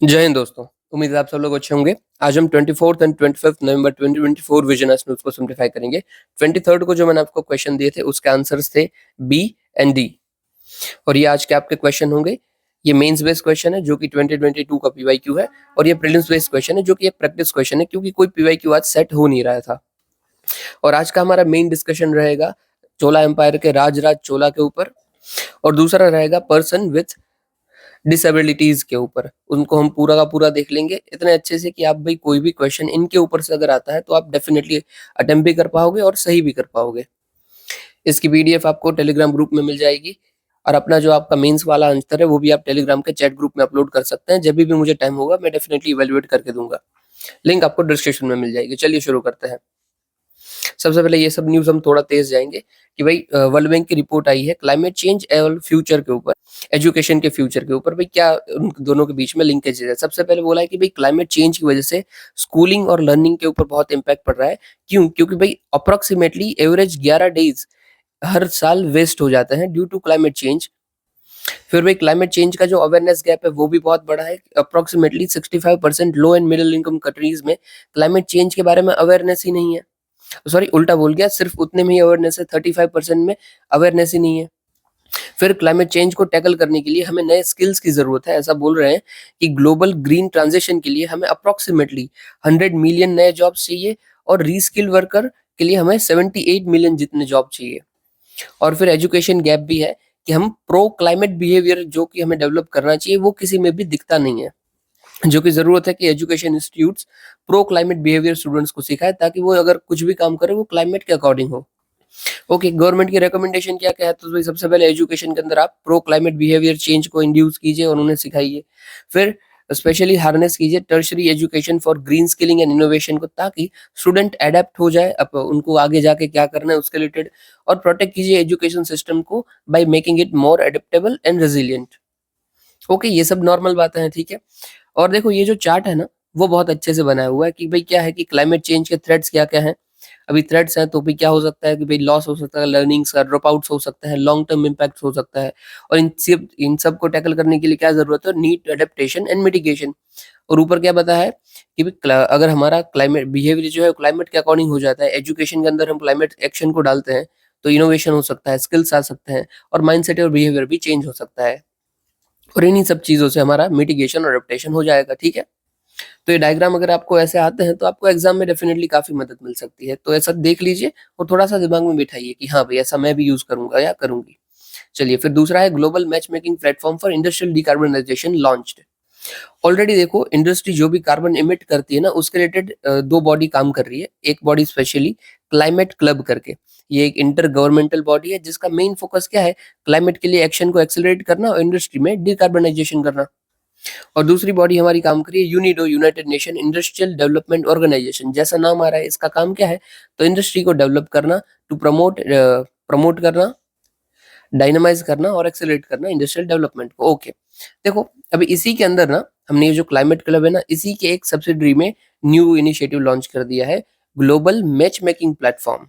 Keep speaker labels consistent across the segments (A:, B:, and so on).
A: जय हिंद दोस्तों। उम्मीद है आप सब लोग अच्छे होंगे। आज हम 24th and 25th November 2024 vision S news को सिम्प्लीफाई करेंगे। 23rd को जो मैंने आपको क्वेश्चन दिए थे उसके आंसर्स थे बी एंड डी और ये आज के आपके क्वेश्चन होंगे। ये मेंस बेस्ड क्वेश्चन है जो कि 2022 का पीवाईक्यू है और ये प्रीलिम्स बेस्ड क्वेश्चन है जो कि एक प्रैक्टिस क्वेश्चन है क्योंकि कोई पीवाईक्यू आज सेट हो नहीं रहा था। और आज का हमारा मेन डिस्कशन रहेगा चोला एम्पायर के राजराज चोला के ऊपर और दूसरा रहेगा पर्सन विथ डिसेबिलिटीज के ऊपर। उनको हम पूरा का पूरा देख लेंगे इतने अच्छे से कि आप भाई कोई भी क्वेश्चन इनके ऊपर से अगर आता है तो आप डेफिनेटली अटेम्प्ट भी कर पाओगे और सही भी कर पाओगे। इसकी पीडीएफ आपको टेलीग्राम ग्रुप में मिल जाएगी और अपना जो आपका मेंस वाला आंसर है वो भी आप टेलीग्राम के चैट ग्रुप में अपलोड कर सकते हैं। जब भी मुझे टाइम होगा मैं डेफिनेटली इवैल्यूएट करके दूंगा। लिंक आपको डिस्क्रिप्शन में मिल जाएगी। चलिए शुरू करते हैं। सबसे पहले ये सब न्यूज हम थोड़ा तेज जाएंगे कि भाई वर्ल्ड बैंक की रिपोर्ट आई है क्लाइमेट चेंज और फ्यूचर के ऊपर, एजुकेशन के फ्यूचर के ऊपर। भाई क्या उन दोनों के बीच में लिंकेज है? सबसे पहले बोला है कि भाई क्लाइमेट चेंज की वजह से स्कूलिंग और लर्निंग के ऊपर बहुत इम्पैक्ट पड़ रहा है। क्यों? क्योंकि भाई अप्रोक्सीमेटली एवरेज 11 डेज हर साल वेस्ट हो जाते हैं ड्यू टू क्लाइमेट चेंज। फिर भाई क्लाइमेट चेंज का जो अवेयरनेस गैप है वो भी बहुत बड़ा है। Approximately 65% low and middle income countries में क्लाइमेट चेंज के बारे में अवेयरनेस ही नहीं है। सॉरी, उल्टा बोल गया, सिर्फ उतने में ही अवेयरनेस है, 35% में अवेयरनेस ही नहीं है। फिर क्लाइमेट चेंज को टैकल करने के लिए हमें नए स्किल्स की जरूरत है। ऐसा बोल रहे हैं कि ग्लोबल ग्रीन ट्रांजिशन के लिए हमें अप्रोक्सीमेटली 100 मिलियन नए जॉब्स चाहिए और रीस्किल वर्कर के लिए हमें 78 मिलियन जितने जॉब चाहिए। और फिर एजुकेशन गैप भी है कि हम प्रो क्लाइमेट बिहेवियर जो कि हमें डेवलप करना चाहिए वो किसी में भी दिखता नहीं है, जो कि जरूरत है कि education institutes pro climate behaviour students को सिखाए ताकि वो अगर कुछ भी काम करे वो क्लाइमेट के अकॉर्डिंग हो। ओके, गवर्नमेंट की रिकमेंडेशन क्या क्या है? तो भाई सबसे पहले एजुकेशन के अंदर आप प्रो क्लाइमेट बिहेवियर चेंज को इंड्यूस कीजिए और उन्हें सिखाइए। फिर स्पेशली हार्नेस कीजिए tertiary education for green skilling and innovation को, ताकि स्टूडेंट एडेप्ट हो जाए अब उनको आगे जाके क्या करना है उसके रिलेटेड। और प्रोटेक्ट कीजिए एजुकेशन सिस्टम को by making it more adaptable and resilient. Okay, ये सब नॉर्मल बातें हैं, ठीक है। और देखो ये जो चार्ट है ना वो बहुत अच्छे से बनाया हुआ है कि भाई क्या है कि क्लाइमेट चेंज के थ्रेट्स क्या क्या हैं। अभी थ्रेट्स हैं तो भी क्या हो सकता है कि भाई लॉस हो सकता है, लर्निंग्स का ड्रॉप आउट्स हो सकता है, लॉन्ग टर्म इम्पैक्ट हो सकता है। और इन सब को टैकल करने के लिए क्या जरूरत है? Need adaptation and mitigation. और ऊपर क्या बताया है कि भाई अगर हमारा क्लाइमेट बिहेवियर जो है क्लाइमेट के अकॉर्डिंग हो जाता है, एजुकेशन के अंदर हम क्लाइमेट एक्शन को डालते हैं तो इनोवेशन हो सकता है, स्किल्स आ सकते हैं और माइंडसेट और बिहेवियर भी चेंज हो सकता है। और इन्हीं सब चीजों से हमारा मिटिगेशन और एडेप्टेशन हो जाएगा, ठीक है। तो ये डायग्राम अगर आपको ऐसे आते हैं तो आपको एग्जाम में डेफिनेटली काफी मदद मिल सकती है। तो ऐसा देख लीजिए और थोड़ा सा दिमाग में बिठाइए कि हाँ भाई ऐसा मैं भी यूज करूंगा या करूंगी। चलिए फिर दूसरा है global match making platform for industrial decarbonisation launched. Already देखो इंडस्ट्री जो भी कार्बन इमिट करती है ना उसके रिलेटेड दो बॉडी काम कर रही है। एक बॉडी स्पेशली क्लाइमेट क्लब करके, ये एक इंटर गवर्नमेंटल बॉडी है जिसका मेन फोकस क्या है? क्लाइमेट के लिए एक्शन को एक्सेलरेट करना और इंडस्ट्री में डिकार्बनाइजेशन करना। और दूसरी बॉडी हमारी काम करी है UNIDO, United Nation Industrial Development Organization. जैसा नाम आ रहा है इसका काम क्या है? तो इंडस्ट्री को डेवलप करना, टू प्रमोट करना, डायनामाइज करना और एक्सेलरेट करना इंडस्ट्रियल डेवलपमेंट को। ओके, देखो अभी इसी के अंदर ना हमने ये जो क्लाइमेट क्लब है ना इसी के एक सब्सिडरी में न्यू इनिशिएटिव लॉन्च कर दिया है, ग्लोबल मैच मेकिंग प्लेटफॉर्म,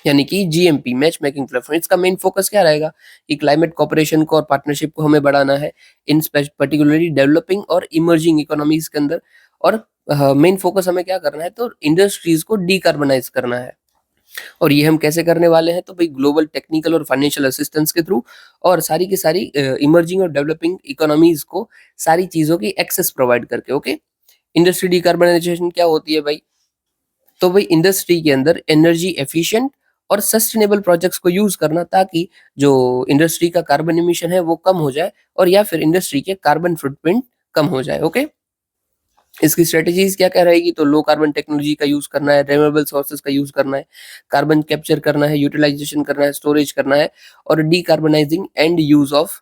A: यानी कि जीएमपी, मैच मेकिंग प्लेटफॉर्म। इसका मेन फोकस क्या रहेगा कि क्लाइमेट कोऑपरेशन को और पार्टनरशिप को हमें बढ़ाना है इन पर्टिकुलरली डेवलपिंग और इमर्जिंग इकोनॉमीज के अंदर। और मेन फोकस हमें क्या करना है? तो इंडस्ट्रीज को डीकार्बनाइज करना है। और ये हम कैसे करने वाले हैं? तो भाई ग्लोबल टेक्निकल और फाइनेंशियल असिस्टेंस के थ्रू और सारी की सारी इमर्जिंग और डेवलपिंग इकोनॉमीज को सारी चीजों की एक्सेस प्रोवाइड करके। ओके, इंडस्ट्री डीकार्बनाइजेशन क्या होती है भाई? तो भाई इंडस्ट्री के अंदर एनर्जी एफिशिएंट और सस्टेनेबल प्रोजेक्ट्स को यूज करना ताकि जो इंडस्ट्री का कार्बन इमिशन है वो कम हो जाए और या फिर इंडस्ट्री के कार्बन फुटप्रिंट कम हो जाए। ओके, इसकी स्ट्रेटेजीज क्या क्या रहेगी? तो लो कार्बन टेक्नोलॉजी का यूज करना है, रिन्यूएबल सोर्सेज का यूज करना है, कार्बन कैप्चर करना है, यूटिलाइजेशन करना है, स्टोरेज करना है और decarbonising and use of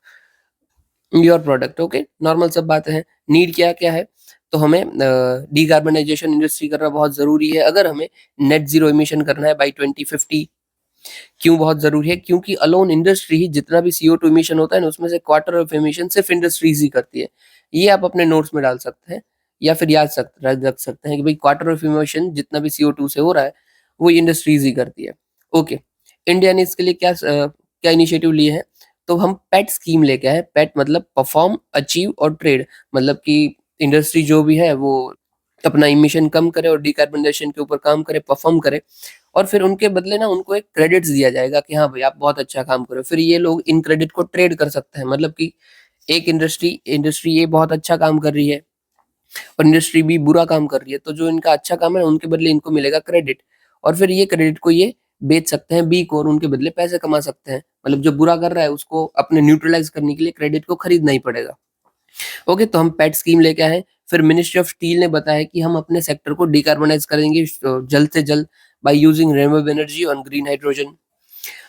A: your product. Okay, normal सब बातें हैं। नीड क्या क्या है? तो हमें डीकार्बनाइजेशन इंडस्ट्री करना बहुत जरूरी है अगर हमें नेट जीरो इमिशन करना है बाई 2050। क्यों बहुत जरूरी है? क्योंकि अलोन इंडस्ट्री ही जितना भी CO2 इमिशन होता है ना उसमें से क्वार्टर ऑफ इमिशन सिर्फ इंडस्ट्रीज ही करती है। ये आप अपने नोट्स में डाल सकते हैं या फिर रख सकते हैं कि भाई क्वार्टर ऑफ इमिशन जितना भी CO2 से हो रहा है वो इंडस्ट्रीज ही करती है। ओके, इंडिया ने इसके लिए क्या इनिशिएटिव लिए हैं? तो हम पेट स्कीम लेके आए। पेट मतलब परफॉर्म, अचीव और ट्रेड, मतलब कि इंडस्ट्री जो भी है वो अपना इमिशन कम करे और डिकार्बनाइजेशन के ऊपर काम करे, परफॉर्म करे, और फिर उनके बदले ना उनको एक क्रेडिट्स दिया जाएगा कि हाँ भाई आप बहुत अच्छा काम करो। फिर ये लोग इन क्रेडिट को ट्रेड कर सकते हैं, मतलब कि एक इंडस्ट्री ये बहुत अच्छा काम कर रही है और इंडस्ट्री बी बुरा काम कर रही है, तो जो इनका अच्छा काम है उनके बदले इनको मिलेगा क्रेडिट, और फिर ये क्रेडिट को ये बेच सकते हैं बी को और उनके बदले पैसे कमा सकते हैं। मतलब जो बुरा कर रहा है उसको अपने न्यूट्रलाइज करने के लिए क्रेडिट को खरीदना ही पड़ेगा। ओके, तो हम पेट स्कीम लेके आए हैं। फिर मिनिस्ट्री ऑफ स्टील ने बताया कि हम अपने सेक्टर को डिकार्बोनाइज करेंगे जल्द से जल्द बाय यूजिंग रिन्यूएबल एनर्जी और ग्रीन हाइड्रोजन।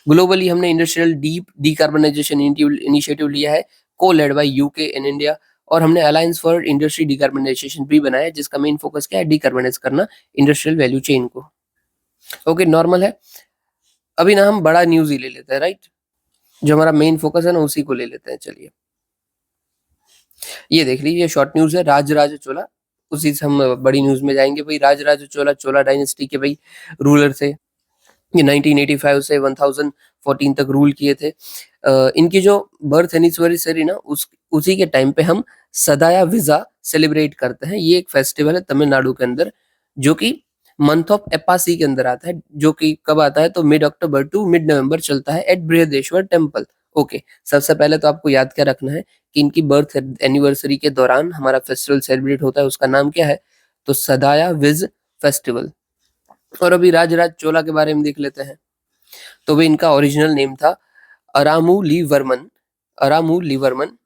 A: ग्लोबली हमने इंडस्ट्रियल डीप डिकार्बोनाइजेशन इनिशिएटिव लिया है, को led by UK and India, और हमने अलायंस फॉर इंडस्ट्री डिकार्बोनाइजेशन भी बनाया है, जिसका मेन फोकस क्या है, डिकार्बोनाइज करना इंडस्ट्रियल वैल्यू चेन को। ओके, नॉर्मल है। अभी ना हम बड़ा न्यूज ही ले लेते हैं, राइट, जो हमारा मेन फोकस है ना उसी को ले लेते हैं। चलिए ये देख लीजिए, शॉर्ट न्यूज है, राजराज चोला, उसी से हम बड़ी न्यूज में जाएंगे। भाई राजराज चोला चोला डायनेस्टी के भाई रूलर थे, ये 1985 से 1014 तक रूल किए थे। इनकी जो बर्थ एनिवर्सरी ना उसी के टाइम पे हम सदाया विजा सेलिब्रेट करते हैं। ये एक फेस्टिवल है तमिलनाडु के अंदर, जो कि मंथ ऑफ एपासी के अंदर आता है, जो कि कब आता है तो mid October to mid November चलता है एट बृहदेश्वर टेम्पल। ओके, सबसे पहले तो आपको याद क्या रखना है कि इनकी बर्थ एनिवर्सरी के दौरान हमारा फेस्टिवल सेलिब्रेट होता है, उसका नाम क्या है, तो सदाया विज फेस्टिवल। और अभी राजराज चोला के बारे में देख लेते हैं। तो भाई इनका ओरिजिनल नेम था Aramulivarman, Aramulivarman.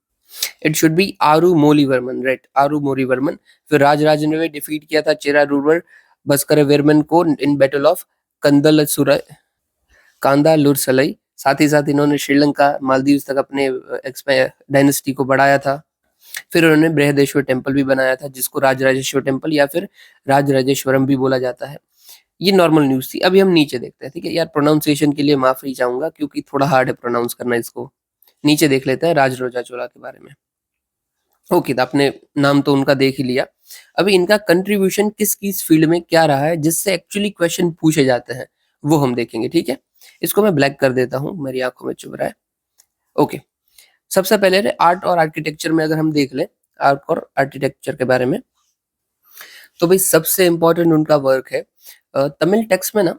A: It should be Arumolivarman, right, Arumolivarman. फिर राजराज ने भी डिफीट किया था चेरा रूलर बस्कर वेरमन को इन बैटल ऑफ कंदलसुरई, कांदालुरसलई। साथ ही साथ इन्होंने श्रीलंका मालदीव तक अपने डायनेस्टी को बढ़ाया था। फिर उन्होंने बृहदेश्वर टेम्पल भी बनाया था, जिसको राजराजेश्वर टेम्पल या फिर राजराजेश्वरम भी बोला जाता है। ये नॉर्मल न्यूज थी। अभी हम नीचे देखते हैं, ठीक है यार, प्रोनाउंसिएशन के लिए माफी चाहूंगा क्योंकि थोड़ा हार्ड है प्रोनाउंस करना इसको। नीचे देख लेते हैं राजरोजा चोला के बारे में। ओके, तो आपने नाम तो उनका देख ही लिया। अभी इनका कंट्रीब्यूशन किस किस फील्ड में क्या रहा है जिससे एक्चुअली क्वेश्चन पूछे जाते हैं, वो हम देखेंगे, ठीक है। इसको मैं ब्लैक कर देता हूँ, मेरी आंखों में चुभ रहा है। ओके, सबसे पहले आर्ट और आर्किटेक्चर में अगर हम देख लें, आर्ट और आर्किटेक्चर के बारे में, तो भाई सबसे इंपॉर्टेंट उनका वर्क है तमिल टेक्स्ट में ना,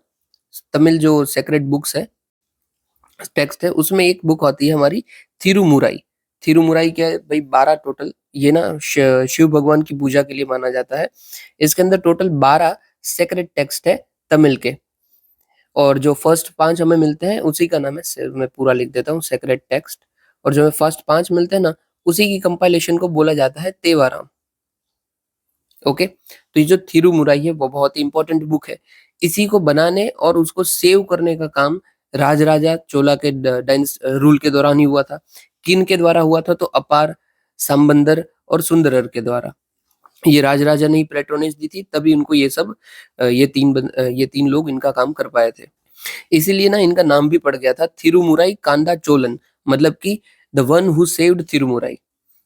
A: तमिल जो सेक्रेट बुक्स है, टेक्स्ट है, उसमें एक बुक होती है हमारी थिरुमुराई। थिरुमुराई क्या है भाई, 12 टोटल, ये ना शिव भगवान की पूजा के लिए माना जाता है। इसके अंदर टोटल 12 सेक्रेट टेक्स्ट है तमिल के, और जो फर्स्ट 5 हमें मिलते हैं उसी का नाम है, मैं पूरा लिख देता हूँ, सेक्रेट टेक्स्ट। और जो हमें फर्स्ट 5 मिलते हैं ना, उसी की कंपाइलेशन को बोला जाता है तेवाराम। ओके, तो ये जो थिरुमुराई है वो बहुत ही इंपॉर्टेंट बुक है। इसी को बनाने और उसको सेव करने का काम राजराजा चोला के रूल के दौरान ही हुआ था। किन के द्वारा हुआ था, तो अपार, संबंदर और सुंदरर के द्वारा। ये राजराजा ने ही पैट्रोनेज दी थी, तभी उनको ये सब ये तीन लोग इनका काम कर पाए थे। इसीलिए ना इनका नाम भी पड़ गया था थिरुमुराई कांदा चोलन, मतलब कि द वन हु सेव्ड थिरुमुराई।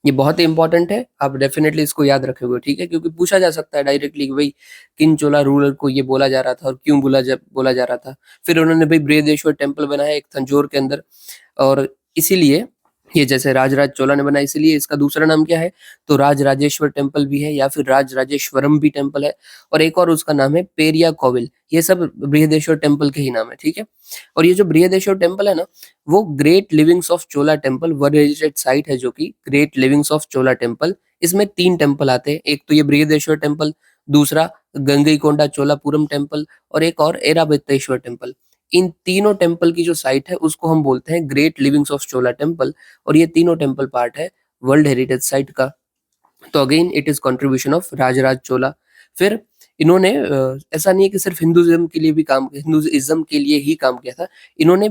A: ये बहुत ही इंपॉर्टेंट है, आप डेफिनेटली इसको याद रखोगे, ठीक है, क्योंकि पूछा जा सकता है डायरेक्टली कि भाई किन चोला रूलर को ये बोला जा रहा था और क्यों बोला जा रहा था। फिर उन्होंने भाई बृहदेश्वर टेम्पल बनाया एक तंजौर के अंदर, और इसीलिए ये जैसे राजराज चोला ने बनाया, इसीलिए इसका दूसरा नाम क्या है, तो राजराजेश्वर टेम्पल भी है या फिर राजराजेश्वरम भी टेम्पल है, और एक और उसका नाम है पेरिया कोविल। ये सब बृहदेश्वर टेम्पल के ही नाम है, ठीक है। और ये जो बृहदेश्वर टेम्पल है ना, वो great livings of Chola temple world heritage site है, जो कि great livings of Chola temple. इसमें 3 टेम्पल आते हैं, एक तो ये बृहदेश्वर टेम्पल, दूसरा गंगईकोंडा चोलापुरम टेम्पल, और एक और एराबेत्तेश्वर टेम्पल। इन तीनों टेम्पल की जो साइट है उसको हम बोलते हैं great livings of Chola temple, और ये तीनों टेम्पल पार्ट है वर्ल्ड हेरिटेज साइट का। तो again it is contribution of Rajaraja Chola. फिर इन्होंने ऐसा नहीं है कि सिर्फ हिंदुइज्म के लिए भी काम, हिंदुइज्म के लिए ही काम किया था, इन्होंने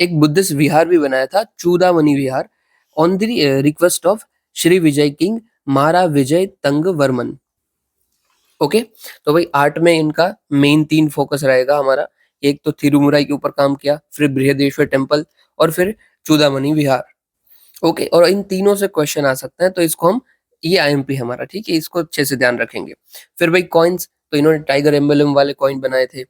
A: एक बुद्धिस्ट विहार भी बनाया था, Chudamani Vihara, on the request of Shri Vijaya king Mara विजय तंग वर्मन। ओके, तो भाई आर्ट में इनका मेन 3 फोकस रहेगा हमारा, एक तो थिरुमुराई के ऊपर काम किया, फिर बृहदेश्वर टेम्पल, और फिर चूदामणि विहार। ओके, और इन तीनों से क्वेश्चन आ सकते हैं, तो इसको हम, ये आईएमपी हमारा, ठीक है, इसको अच्छे से ध्यान रखेंगे। फिर भाई कॉइन्स, तो इन्होंने टाइगर एम्बलम वाले कॉइन बनाए थे।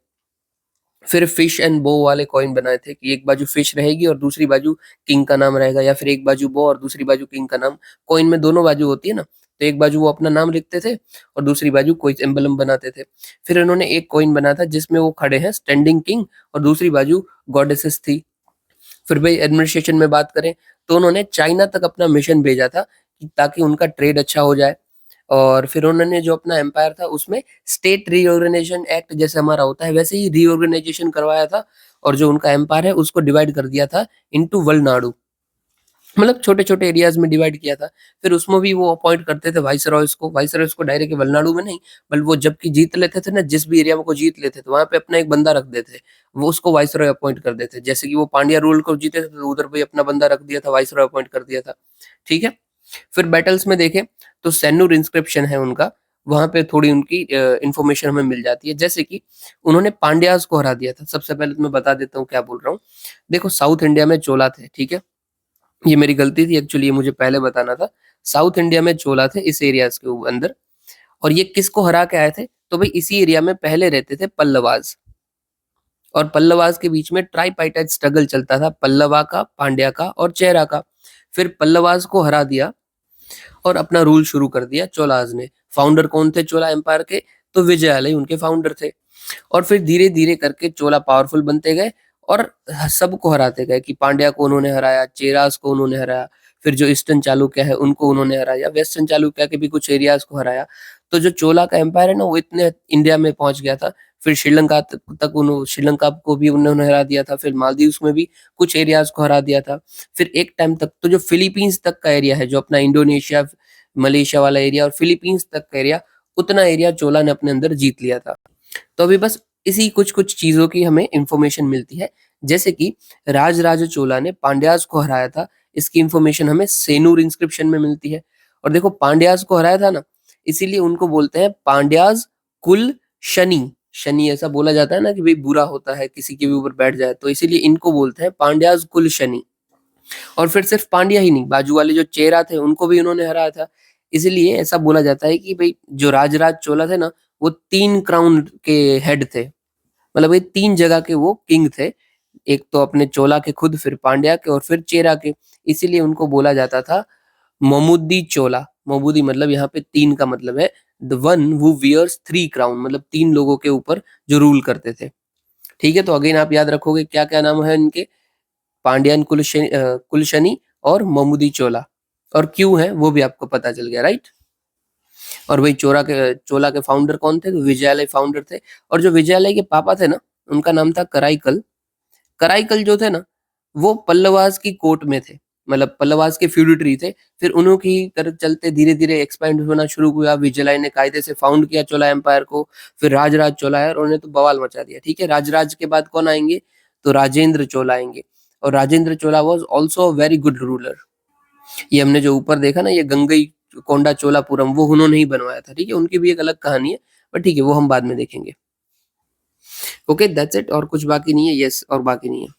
A: फिर फिश एंड बो वाले कॉइन बनाए थे कि एक बाजू फिश रहेगी और दूसरी बाजू किंग का नाम रहेगा, या फिर एक बाजू बो और दूसरी बाजू किंग का नाम। कॉइन में दोनों बाजू होती है ना, तो एक बाजू वो अपना नाम लिखते थे और दूसरी बाजू कोई एम्बलम बनाते थे। फिर इन्होंने एक कॉइन बना था जिसमें वो खड़े हैं स्टैंडिंग किंग और दूसरी बाजू गॉडेसेस थी। फिर भाई एडमिनिस्ट्रेशन में बात करें तो उन्होंने चाइना तक अपना मिशन भेजा था ताकि उनका ट्रेड अच्छा हो जाए। और फिर उन्होंने जो अपना एम्पायर था उसमें स्टेट रीऑर्गेनाइजेशन एक्ट जैसे हमारा होता है वैसे ही रीऑर्गेनाइजेशन करवाया था और जो उनका एम्पायर है उसको डिवाइड कर दिया था इनटू वलनाडु, मतलब छोटे-छोटे एरियाज़ में डिवाइड किया था। फिर उसमें भी वो अपॉइंट करते थे वाइसरॉयज़ को डायरेक्ट वलनाडु में नहीं, बल्कि वो जबकि जीत लेते थे ना, जिस भी एरिया में को जीत लेते थे, वहाँ पे अपना एक बंदा रख देते। वो उसको वाइसरॉय अपॉइंट कर देते। जैसे कि वो पांड्या रूल को जीते थे, तो उधर भी अपना बंदा रख दिया था, वाइसरॉय अपॉइंट कर दिया था। ठीक है? फिर बैटल्स में देखें, तो सेन्नूर इंस्क्रिप्शन है उनका, वहाँ पे थोड़ी उनकी इन्फॉर्मेशन हमें मिल जाती है। जैसे कि उन्होंने पांड्याज़ को हरा दिया था। सबसे पहले तो मैं बता देता हूँ क्या बोल रहा हूँ। देखो साउथ इंडिया में चोला थे, ठीक है? ये मेरी गलती थी एक्चुअली, ये मुझे पहले बताना था। साउथ इंडिया में चोला थे इस एरियाज़ के अंदर और ये किसको हरा के आए थे? तो भई इसी एरिया में पहले रहते थे पल्लवाज़ और पल्लवाज़ के बीच में ट्राइपाइटाइट स्ट्रगल चलता था, पल्लवा का, पांड्या का और चेरा का। फिर पल्लवाज़ को हरा दिया और अपना रूल शुरू कर दिया चोलाज़ ने। फाउंडर कौन थे चोला एम्पायर के? तो विजयालय उनके फाउंडर थे। और फिर धीरे-धीरे करके चोला पावरफुल बनते गए और सबको हराते गए कि पांड्या को उन्होंने हराया, चेरास को उन्होंने हराया, फिर जो ईस्टर्न चालुक्य है उनको उन्होंने हराया, वेस्टर्न चालुक्य के भी कुछ एरियाज़ को हराया। तो जो चोला का एम्पायर है ना वो इतने इंडिया में पहुँच गया था, फिर श्रीलंका को भी उन्होंने हरा दिया था, फिर मालदीव्स में भी कुछ एरियाज़ को हरा दिया था। फिर एक टाइम तक तो जो फिलीपींस तक का एरिया है, जो अपना इंडोनेशिया, मलेशिया वाला एरिया और फिलीपींस तक का एरिया, उतना एरिया चोला ने अपने अंदर जीत लिया था। तो अभी बस इसी कुछ-कुछ चीज़ों की हमें इन्फॉर्मेशन मिलती है। जैसे कि राजराज चोला ने पांड्याज़ को हराया था, इसकी इन्फॉर्मेशन हमें सेनूर इंस्क्रिप्शन में मिलती है। और देखो पांड्याज़ को हराया था ना, इसीलिए उनको बोलते हैं पांड्याज़ कुल शनि। शनि ऐसा बोला जाता है ना कि भई बुरा होता है, किसी के भी ऊपर बैठ जाए, तो इसीलिए इनको बोलते हैं पांड्याज़ कुल शनि। और फिर सिर्फ पांड्या ही नहीं, बाजू वाले जो चेरा थे उनको भी उन्होंने हराया था। इसीलिए ऐसा बोला जाता है कि भई जो राजराज चोला थे ना, वो 3 क्राउन के हेड थे। मतलब ये 3 जगह के वो किंग थे। एक तो अपने चोला के खुद, फिर पांड्या के और फिर चेरा के। इसीलिए उनको बोला जाता था मोमुद्दी चोला। मोमुद्दी मतलब यहाँ पे 3 का मतलब है the one who wears 3 crown, मतलब 3 लोगों के ऊपर जो रूल करते थे। ठीक है? तो अगेन आप याद रखोगे क्या-क्या नाम है इनके? पांड्यान कुलशनी और मोमुद्दी चोला। और क्यों है वो भी आपको पता चल गया, राइट? और वही चोला के फाउंडर कौन थे? तो विजयालय फाउंडर थे। और जो विजयालय के पापा थे ना, उनका नाम था कराईकल। कराईकल जो थे ना, वो पल्लवास की कोर्ट में थे। मतलब पल्लवास के फ्यूडिटरी थे। फिर उन्हों की तरफ चलते धीरे-धीरे एक्सपैंड होना शुरू हुआ। विजयालय ने कायदे से फाउंड किया चोला एम्पायर को। फिर राजराज चोला आया और उन्होंने तो बवाल मचा दिया। ठीक है? राजराज के बाद कौन आएँगे? तो राजेंद्र चोला आएँगे। और Rajendra Chola was also a very good ruler. ये हमने जो ऊपर देखा ना, ये गंगई कोंडा चोलापुरम, वो उन्होंने ही बनवाया था। ठीक है? उनकी भी एक अलग कहानी है, बट ठीक है, वो हम बाद में देखेंगे। Okay, that's it. और कुछ बाकी नहीं है? यस, और बाकी नहीं है।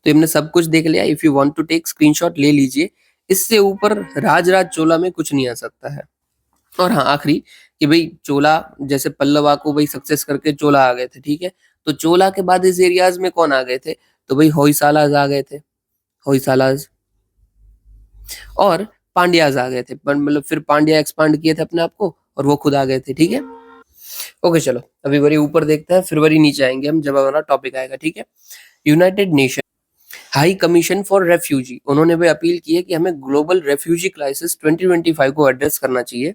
A: तो हमने सब कुछ देख लिया। If you want to take screenshot ले लीजिए। इससे ऊपर राजराज चोला में कुछ नहीं आ सकता है। और हाँ, आखिरी कि भई चोला जैसे पल्लवा को भई सक्सेस करके चोला आ गए थे, ठीक है? तो चोला के बाद इस एरियाज़ में कौन आ गए थे? तो भई होयसालाज़ आ गए थे, होयसालाज़ और पांड्याज़ आ गए थे। पर मतलब फिर पांड्या एक्सपांड किए थे अपने आप को और वो खुद आ गए थे, ठीक है? ओके चलो, अभी वरी ऊपर देखते हैं, फिर वरी नीचे आएँगे हम जब हमारा टॉपिक आएगा, ठीक है? United nation high commission for refugee, उन्होंने भी अपील की है कि हमें ग्लोबल रेफ्यूजी क्राइसिस 2025 को एड्रेस करना चाहिए।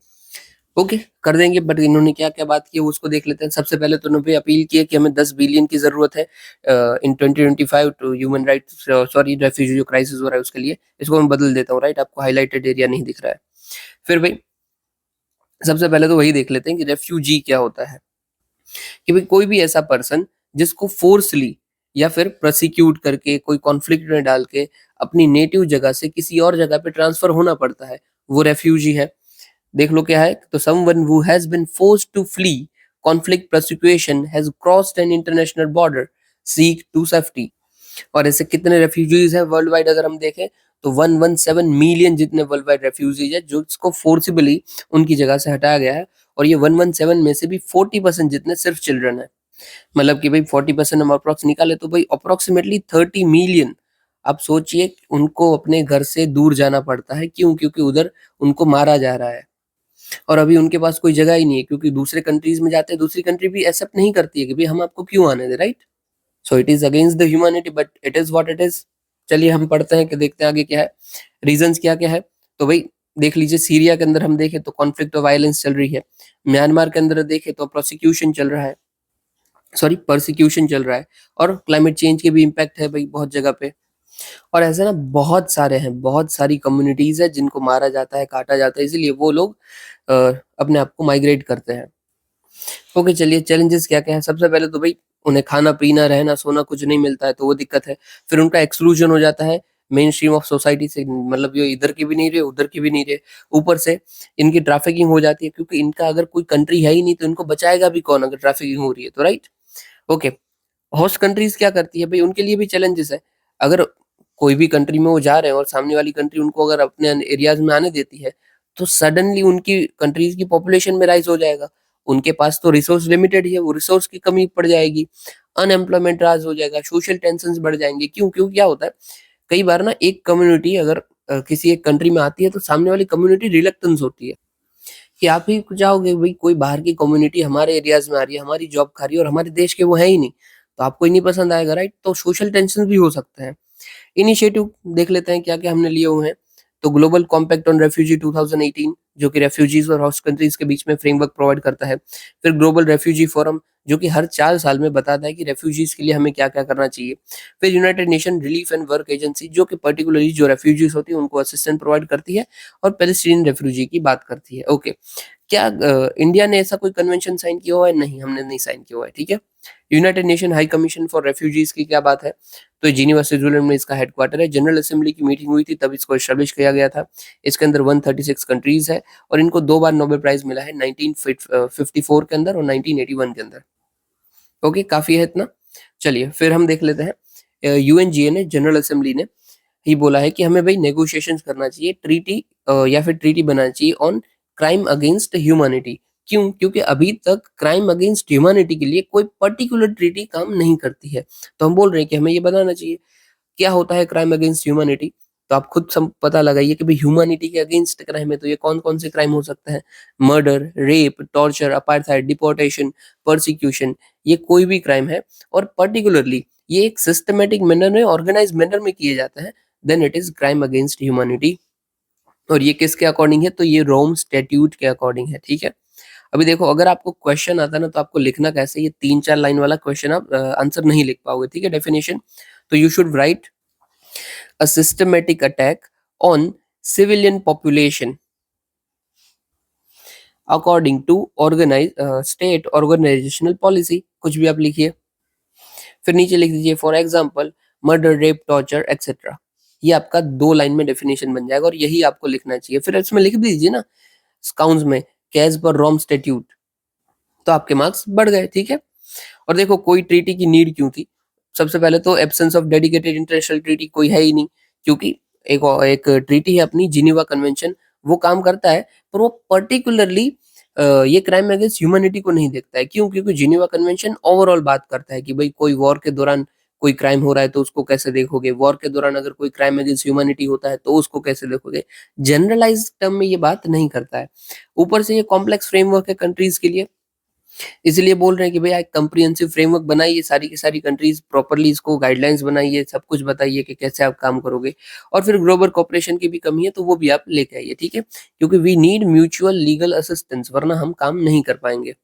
A: ओके, कर देंगे, बट इन्होंने क्या-क्या बात की है उसको देख लेते हैं। सबसे पहले तो उन्होंने अपील की है कि हमें 10 बिलियन की ज़रूरत है in 2025 to human rights, sorry refugee जो क्राइसिस हो रहा है उसके लिए। इसको मैं बदल देता हूँ, राइट? आपको हाइलाइटेड एरिया नहीं दिख रहा है। फिर भई सबसे पहले तो वही देख लेते हैं कि रेफ्यूजी क्या होता है? कि भाई कोई भी ऐसा पर्सन जिसको फोर्सली या फिर प्रोसिक्यूट करके कोई कॉन्फ्लिक्ट में डाल के अपनी नेटिव जगह से किसी और जगह पे ट्रांसफर होना पड़ता है, वो रेफ्यूजी है। देख लो क्या है, तो someone who has been forced to flee conflict prosecution has crossed an international border seek to safety. और ऐसे कितने रेफ्यूजीज हैं वर्ल्ड वाइड अगर हम देखें तो 117 मिलियन जितने वर्ल्ड वाइड रेफ्यूजीज है जो इसको फोर्सिबली उनकी जगह से हटाया गया है। और ये 117 में से भी 40% जितने सिर्फ चिल्ड्रन है। मतलब कि भाई 40% हम अप्रोक्स निकाले तो भाई अप्रोक्सीमेटली 30 मिलियन। आप सोचिए उनको अपने घर से दूर जाना पड़ता है, क्यों? क्योंकि उधर उनको मारा जा रहा है। और अभी उनके पास कोई जगह ही नहीं है, क्योंकि दूसरे कंट्रीज में जाते हैं, दूसरी कंट्री भी एक्सेप्ट नहीं करती है कि भाई हम आपको क्यों आने दे, right? So it is against the humanity, but it is what it is. चलिए हम पढ़ते हैं कि देखते हैं आगे क्या है, रीजंस क्या क्या है। तो भाई देख लीजिए, सीरिया के अंदर हम देखें तो कॉन्फ्लिक्ट ऑफ वायलेंस चल रही है। म्यांमार के अंदर देखें तो प्रोसिक्यूशन चल रहा है, सॉरी परसिक्यूशन चल रहा है। और क्लाइमेट चेंज के भी इम्पैक्ट है भाई बहुत जगह पे। और ऐसे ना बहुत सारे हैं, बहुत सारी कम्युनिटीज है जिनको मारा जाता है, काटा जाता है, इसीलिए वो लोग अ, अपने आप को माइग्रेट करते हैं। ओके, चलिए चैलेंजेस क्या क्या है। सबसे पहले तो भाई उन्हें खाना पीना रहना सोना कुछ नहीं मिलता है, तो वो दिक्कत है। फिर उनका एक्सक्लूजन हो जाता है मेन स्ट्रीम ऑफ सोसाइटी से, मतलब ये इधर की भी नहीं रहे, उधर की भी नहीं रहे। ऊपर से इनकी ट्रैफिकिंग हो जाती है, क्योंकि इनका अगर कोई कंट्री है ही नहीं तो इनको बचाएगा भी कौन अगर ट्रैफिकिंग हो रही है तो, राइट? ओके, होस्ट कंट्रीज क्या करती है भाई, उनके लिए भी चैलेंजेस है। अगर कोई भी कंट्री में वो जा रहे हैं और सामने वाली कंट्री उनको अगर अपने एरियाज में आने देती है, तो सडनली उनकी कंट्रीज की पॉपुलेशन में राइज हो जाएगा। उनके पास तो रिसोर्स लिमिटेड ही है, वो रिसोर्स की कमी पड़ जाएगी, अनएम्प्लॉयमेंट राज हो जाएगा, सोशल टेंशन बढ़ जाएंगे। क्यों? क्यों क्या होता है, कई बार ना एक कम्युनिटी अगर किसी एक कंट्री में आती है तो सामने वाली कम्युनिटी रिलक्टेंस होती है कि आप ही चाहोगे भाई कोई बाहर की कम्युनिटी हमारे एरियाज में आ रही है, हमारी जॉब खा रही है, और हमारे देश के वो है ही नहीं, तो आपको ही नहीं पसंद आएगा, राइट? तो सोशल टेंशन भी हो सकते हैं। इनिशिएटिव देख लेते हैं क्या क्या हमने लिए हुए हैं। तो ग्लोबल कॉम्पैक्ट ऑन रेफ्यूजी 2018, जो कि रेफ्यूजीज और होस्ट कंट्रीज के बीच में फ्रेमवर्क प्रोवाइड करता है। फिर ग्लोबल रेफ्यूजी फोरम, जो कि हर 4 साल में बताता है कि रेफ्यूजीज के लिए हमें क्या क्या करना चाहिए। फिर United nation relief and work agency, जो कि पर्टिकुलरली जो रेफ्यूजीज होती है उनको असिस्टेंट प्रोवाइड करती है और पैलेस्टीनियन रेफ्यूजी की बात करती है। ओके, क्या इंडिया ने ऐसा कोई कन्वेंशन साइन किया हुआ है? नहीं, हमने नहीं साइन किया हुआ है, ठीक है। United nation high commission for refugees की क्या बात है, तो जिनेवा स्विट्जरलैंड में इसका हेडक्वार्टर है। जनरल असेंबली की मीटिंग हुई थी तब इसको एस्टैब्लिश किया गया था। इसके अंदर 136 कंट्रीज है और इनको 2 बार नोबेल प्राइज मिला है, 1954 के अंदर और 1981 के अंदर। ओके, काफी है इतना। चलिए फिर हम देख लेते हैं, यूएनजीए ने, जनरल असेंबली ने ही बोला है कि हमें भाई नेगोशिएशंस करना चाहिए, ट्रीटी या फिर ट्रीटी बनाना चाहिए ऑन क्राइम अगेंस्ट ह्यूमैनिटी। क्यों? क्योंकि अभी तक क्राइम अगेंस्ट ह्यूमैनिटी के लिए कोई पर्टिकुलर ट्रीटी काम नहीं करती है। तो हम बोल रहे हैं कि हमें ये बनाना चाहिए क्या होता है क्राइम अगेंस्ट ह्यूमैनिटी। तो आप खुद सम पता लगाइए कि भाई ह्यूमैनिटी के अगेंस्ट क्राइम है तो ये कौन कौन से क्राइम हो सकते हैं। Murder, rape, torture, apartheid, deportation, persecution, ये कोई भी क्राइम है और पर्टिकुलरली ये एक सिस्टमेटिक मैनर में, ऑर्गेनाइज मैनर में किए जाते हैं, then it is crime against humanity. और ये किसके अकॉर्डिंग है, तो ये रोम स्टैट्यूट के अकॉर्डिंग है, ठीक है। अभी देखो अगर आपको क्वेश्चन आता है ना तो आपको लिखना कैसे, ये 3-4 लाइन वाला क्वेश्चन आप आंसर नहीं लिख पाओगे, ठीक है। डेफिनेशन, तो you should write a systematic attack on civilian population according to state organizational policy, कुछ भी आप लिखिए। फिर नीचे लिख दीजिए for example murder, rape, torture etcetera. ये आपका 2 लाइन में डेफिनेशन बन जाएगा और यही आपको लिखना चाहिए। फिर इसमें लिख दीजिए ना काउंट्स में कैज पर रोम स्टैट्यूट, तो आपके मार्क्स बढ़ गए, ठीक है। और देखो कोई ट्रीटी की नीड क्यों थी, सबसे पहले तो absence of dedicated international treaty, कोई है ही नहीं, क्योंकि एक एक ट्रीटी है अपनी जिनीवा कन्वेंशन, वो काम करता है पर वो पर्टिकुलरली ये क्राइम अगेंस्ट ह्यूमैनिटी को नहीं देखता है। क्यों? क्योंकि जिनीवा कन्वेंशन ओवरऑल बात करता है कि भाई कोई वॉर के दौरान कोई क्राइम हो रहा है तो उसको कैसे देखोगे, वॉर के दौरान अगर कोई क्राइम अगेंस्ट ह्यूमैनिटी होता है तो उसको कैसे देखोगे। जनरलाइज टर्म में ये बात नहीं करता है। ऊपर से ये कॉम्प्लेक्स फ्रेमवर्क है कंट्रीज के लिए, इसलिए बोल रहे हैं कि भैया एक कम्प्रिहेंसिव फ्रेमवर्क बनाइए, सारी की सारी कंट्रीज प्रॉपर्ली इसको गाइडलाइंस बनाइए, सब कुछ बताइए कि कैसे आप काम करोगे। और फिर ग्लोबल कोऑपरेशन की भी कमी है तो वो भी आप लेके आइए, ठीक है। क्योंकि we need mutual legal assistance, वरना हम काम नहीं कर पाएंगे।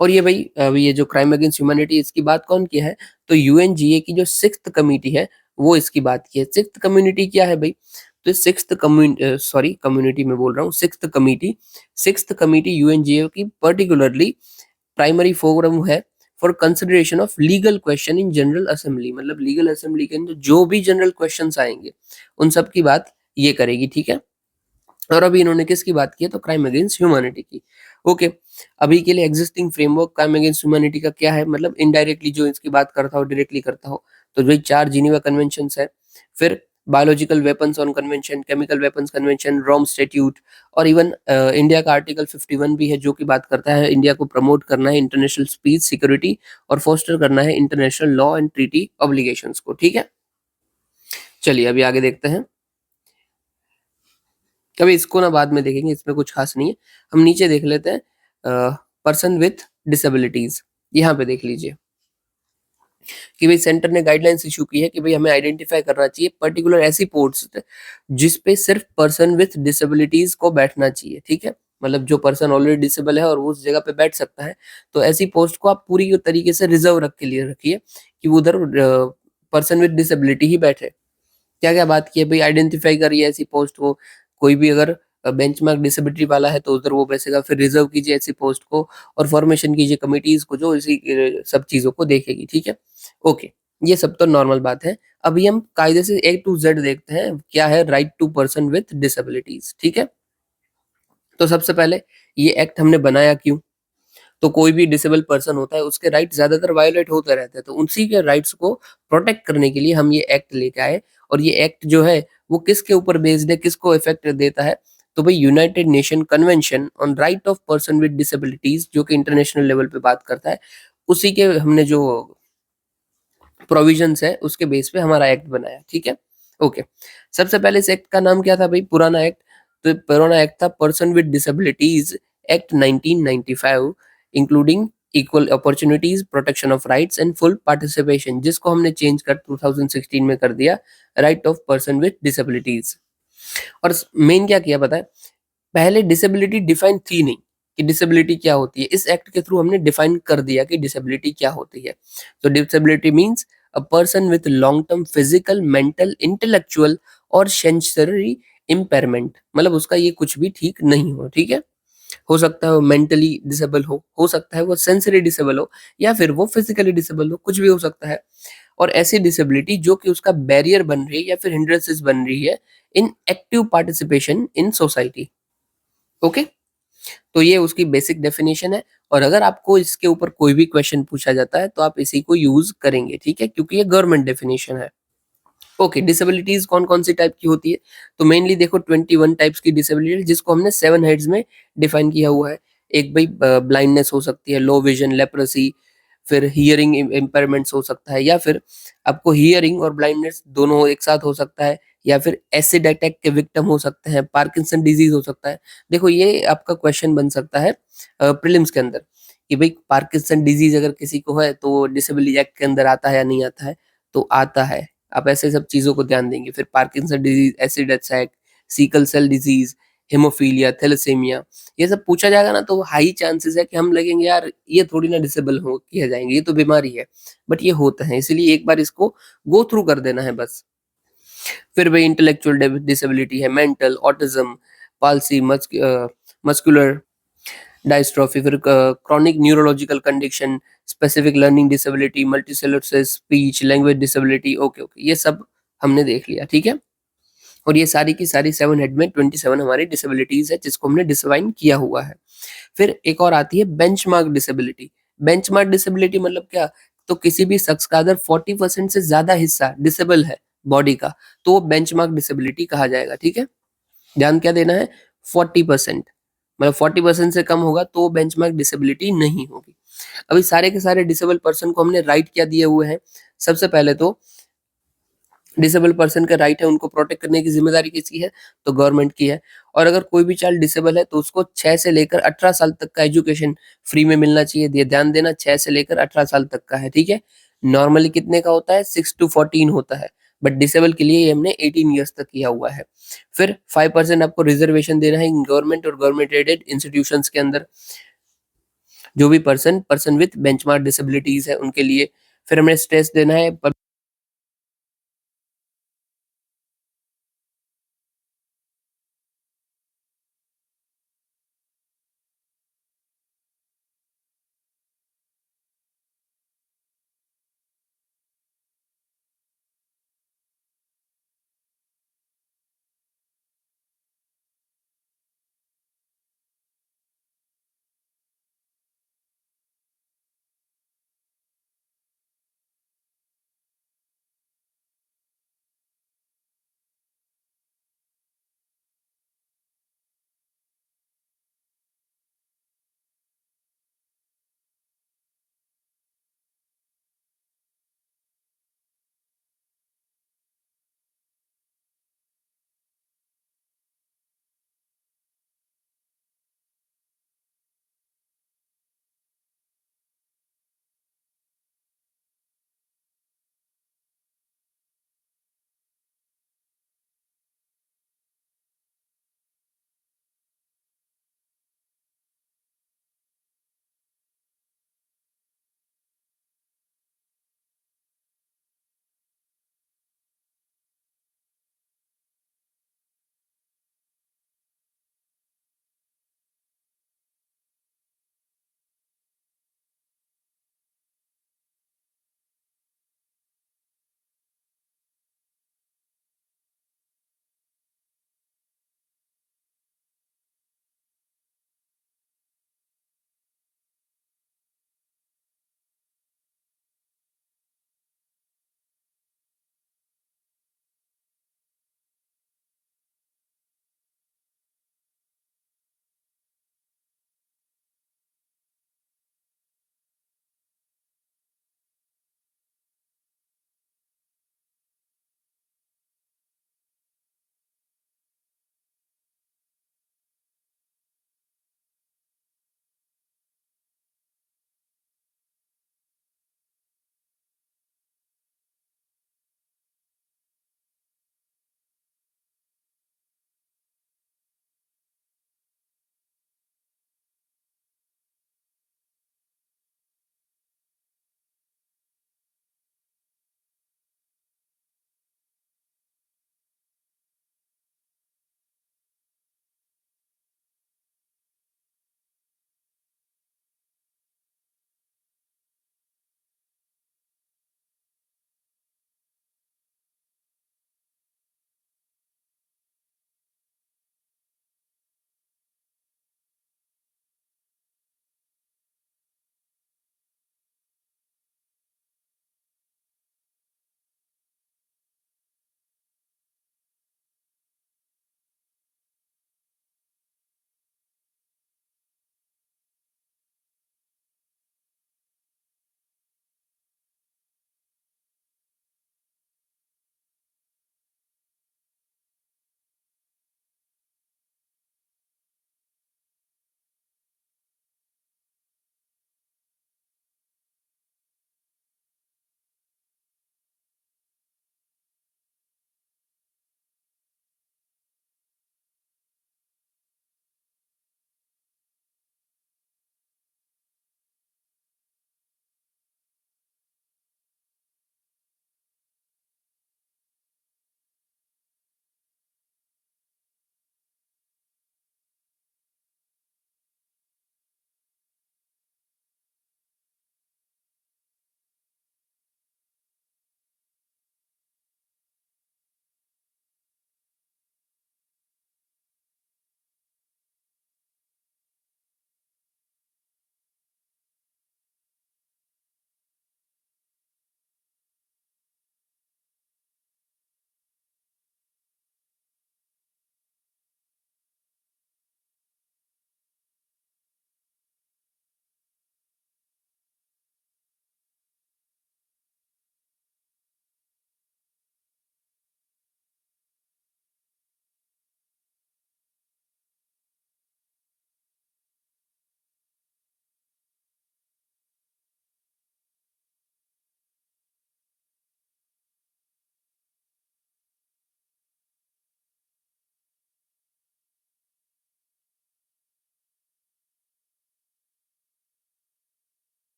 A: और ये भाई अभी ये जो क्राइम अगेंस्ट ह्यूमैनिटी इसकी बात कौन की है, तो यूएनजीए की जो 6th कमेटी है वो इसकी बात की है। 6th कम्युनिटी क्या है भाई, तो 6th कम्युनिटी में बोल रहा हूँ, 6th कमेटी यूएनजीए की पर्टिकुलरली प्राइमरी फोरम है for consideration of legal question in general assembly, मतलब लीगल असेंबली के अंदर जो भी जनरल क्वेश्चंस आएंगे उन सब की बात ये करेगी, ठीक है। और अभी इन्होंने किसकी बात की है, तो क्राइम अगेंस्ट ह्यूमैनिटी की। ओके, अभी के लिए existing framework crime against humanity का क्या है, मतलब इनडायरेक्टली जो इसकी बात करता हो, डायरेक्टली करता हो, तो जो 4 जिनीवा कन्वेंशंस है, फिर biological weapons on convention, chemical weapons convention, Rome statute, और इवन इंडिया का आर्टिकल 51 भी है जो कि बात करता है इंडिया को प्रमोट करना है इंटरनेशनल पीस, सिक्योरिटी और फोस्टर करना है international law and treaty obligations को, ठीक है। चलिए अभी आगे देखते हैं अभी इसको ना बाद में देखेंगे, इसमें कुछ खास नहीं है। हम नीचे देख लेते हैं, पर्सन विथ डिसेबिलिटीज। यहाँ पे देख लीजिए कि भाई सेंटर ने गाइडलाइंस इशू की है कि भाई हमें आइडेंटिफाई करना चाहिए पर्टिकुलर ऐसी पोस्ट जिस पे सिर्फ पर्सन विथ डिसेबिलिटीज को बैठना चाहिए, ठीक है। मतलब जो पर्सन ऑलरेडी डिसेबल है और वो उस जगह पे बैठ सकता है, तो ऐसी पोस्ट को आप पूरी तरीके से रिजर्व रख के लिए रखिए कि वो उधर पर्सन विथ डिसेबिलिटी ही बैठे। क्या क्या बात की है भाई, आइडेंटिफाई करिए ऐसी पोस्ट को, कोई भी अगर बेंचमार्क डिसेबिलिटी वाला है तो उधर वो बैठेगा, फिर रिजर्व कीजिए ऐसी पोस्ट को, और फॉर्मेशन कीजिए कमिटीज को जो इसी सब चीजों को देखेगी, ठीक है। ओके, ये सब तो नॉर्मल बात है। अभी हम कायदे से ए टू जेड देखते हैं क्या है right to person with disabilities, ठीक है। तो सबसे पहले ये एक्ट हमने बनाया क्यों? तो कोई भी डिसेबल पर्सन होता है उसके राइट ज्यादातर वायोलेट होते रहते हैं, तो उसी के राइट्स को प्रोटेक्ट करने के लिए हम ये एक्ट लेके आए। और ये एक्ट जो है वो किसके ऊपर बेस्ड है, किसको इफेक्ट देता है? तो भाई United nation convention on right of person with disabilities, जो कि इंटरनेशनल लेवल पे बात करता है, उसी के हमने जो प्रोविजंस है उसके बेस पे हमारा एक्ट बनाया, ठीक है। ओके, सबसे पहले इस एक्ट का नाम क्या था भाई? पुराना एक्ट, तो पुराना एक्ट था person with disabilities act 1995, including equal opportunities, protection of rights and full participation, जिसको हमने चेंज कर 2016 में कर दिया right of person with disabilities. और मेन क्या किया पता है? पहले डिसेबिलिटी डिफाइन थी नहीं कि डिसेबिलिटी क्या होती है, इस एक्ट के थ्रू हमने डिफाइन कर दिया कि डिसेबिलिटी क्या होती है। तो disability means a person with long term physical, mental, intellectual और सेंसरी इम्पेयरमेंट, मतलब उसका ये कुछ भी ठीक नहीं हो, ठीक है। हो सकता है वो मेंटली डिसेबल हो सकता है वो सेंसरी डिसेबल हो, या फिर वो फिजिकली डिसेबल हो, कुछ भी हो सकता है। और ऐसी डिसेबिलिटी जो कि उसका बैरियर बन रही है या फिर हिंड्रेंसेस बन रही है इन active participation in society. Okay, तो ये उसकी बेसिक डेफिनेशन है। और अगर आपको इसके ऊपर कोई भी क्वेश्चन पूछा जाता है तो आप इसी को यूज करेंगे, ठीक है, क्योंकि ये गवर्नमेंट डेफिनेशन है। ओके, डिसेबिलिटीज कौन कौन सी टाइप की होती है? तो मेनली देखो 21 टाइप्स की डिसेबिलिटी, जिसको हमने 7 हेड्स में डिफाइन किया हुआ है। एक भाई ब्लाइंडनेस हो सकती है, लो विजन, लेप्रोसी, फिर हियरिंग इम्पेयरमेंट्स हो सकता है, या फिर आपको हियरिंग और ब्लाइंडनेस दोनों एक साथ हो सकता है, या फिर एसिड अटैक के विक्टिम हो सकते हैं, पार्किंसन डिजीज हो सकता है। देखो ये आपका क्वेश्चन बन सकता है प्रीलिम्स के अंदर कि भाई पार्किंसन डिजीज अगर किसी को है तो डिसेबिलिटी एक्ट के अंदर आता है या नहीं आता है? तो आता है। आप ऐसे सब चीजों को ध्यान देंगे, फिर Parkinson disease, acid attack, sickle cell disease, haemophilia, thalassaemia, ये सब पूछा जाएगा ना, तो हाई चांसेस है कि हम लगेंगे यार ये थोड़ी ना डिसेबल हो किया जाएंगे, ये तो बीमारी है। बट ये होता है, इसलिए एक बार इसको गो थ्रू कर देना है बस। फिर भाई इंटेलेक्चुअल डिसेबिलिटी है, मेंटल, ऑटिज्म, पाल्सी, मस्कुलर डायस्ट्रोफी, फिर chronic neurological condition, specific learning disability, multicellular speech language disability. Okay okay, ये सब हमने देख लिया, ठीक है। और ये सारी की सारी 7 हेड में 27 हमारी डिसेबिलिटीज है जिसको हमने डिफाइन किया हुआ है। फिर एक और आती है बेंचमार्क डिसेबिलिटी। बेंचमार्क डिसेबिलिटी मतलब क्या? तो किसी भी शख्स का अगर 40% से ज्यादा हिस्सा डिसेबल है बॉडी का, तो वो बेंचमार्क डिसेबिलिटी कहा जाएगा, ठीक है। ध्यान क्या देना है? 40%, मतलब 40% से कम होगा तो बेंचमार्क डिसेबिलिटी नहीं होगी। अभी सारे के सारे डिसेबल पर्सन को हमने राइट क्या दिए हुए हैं? सबसे पहले तो डिसेबल पर्सन का राइट है, उनको प्रोटेक्ट करने की जिम्मेदारी किसकी है? तो गवर्नमेंट की है। और अगर कोई भी चाइल्ड डिसेबल है तो उसको 6 से लेकर 18 साल तक का एजुकेशन फ्री में मिलना चाहिए। ये ध्यान देना, 6 से लेकर 18 साल तक का है, ठीक है। नॉर्मली कितने का होता है? 6 to 14 होता है, बट डिसेबल के लिए ये हमने 18 ईयर्स तक किया हुआ है। फिर 5% आपको रिजर्वेशन देना है गवर्नमेंट और गवर्नमेंट एडेड इंस्टीट्यूशंस के अंदर, जो भी person person with benchmark disabilities है उनके लिए। फिर हमें स्ट्रेस देना है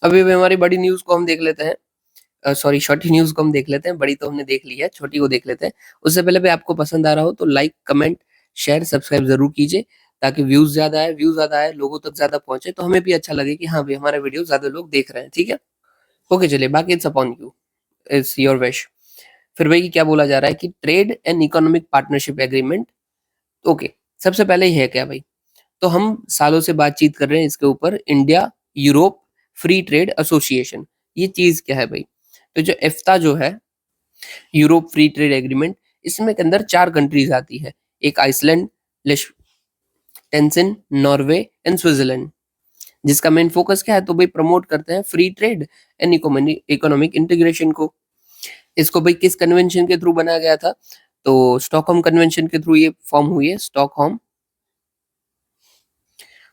A: अभी भी हमारी बड़ी न्यूज को हम देख लेते हैं, सॉरी छोटी न्यूज को हम देख लेते हैं, बड़ी तो हमने देख ली है, छोटी को देख लेते हैं। उससे पहले भी आपको पसंद आ रहा हो तो लाइक कमेंट शेयर सब्सक्राइब जरूर कीजिए, ताकि व्यू ज्यादा आए, लोगों तक ज्यादा पहुंचे, तो हमें भी अच्छा लगे कि हाँ भाई हमारा वीडियो ज्यादा लोग देख रहे हैं। ठीक है, ओके चलिए, बाकी it's upon you, it's your wish. फिर भाई क्या बोला जा रहा है कि trade and economic partnership agreement. Okay, सबसे पहले ही है क्या भाई, तो हम सालों से बातचीत कर रहे हैं इसके ऊपर, India Europe free trade association. ये चीज क्या है भाई, तो जो एफ्ता जो है, यूरोप फ्री ट्रेड एग्रीमेंट, इसमें के अंदर 4 कंट्रीज आती है, एक आइसलैंड, लिechtenstein, नॉर्वे एंड स्विट्जरलैंड। जिसका मेन फोकस क्या है, तो भाई प्रमोट करते हैं free trade and economic integration को। इसको भाई किस कन्वेंशन के थ्रू बनाया गया था, तो स्टॉकहोम कन्वेंशन के थ्रू ये फॉर्म हुई है, स्टॉकहोम।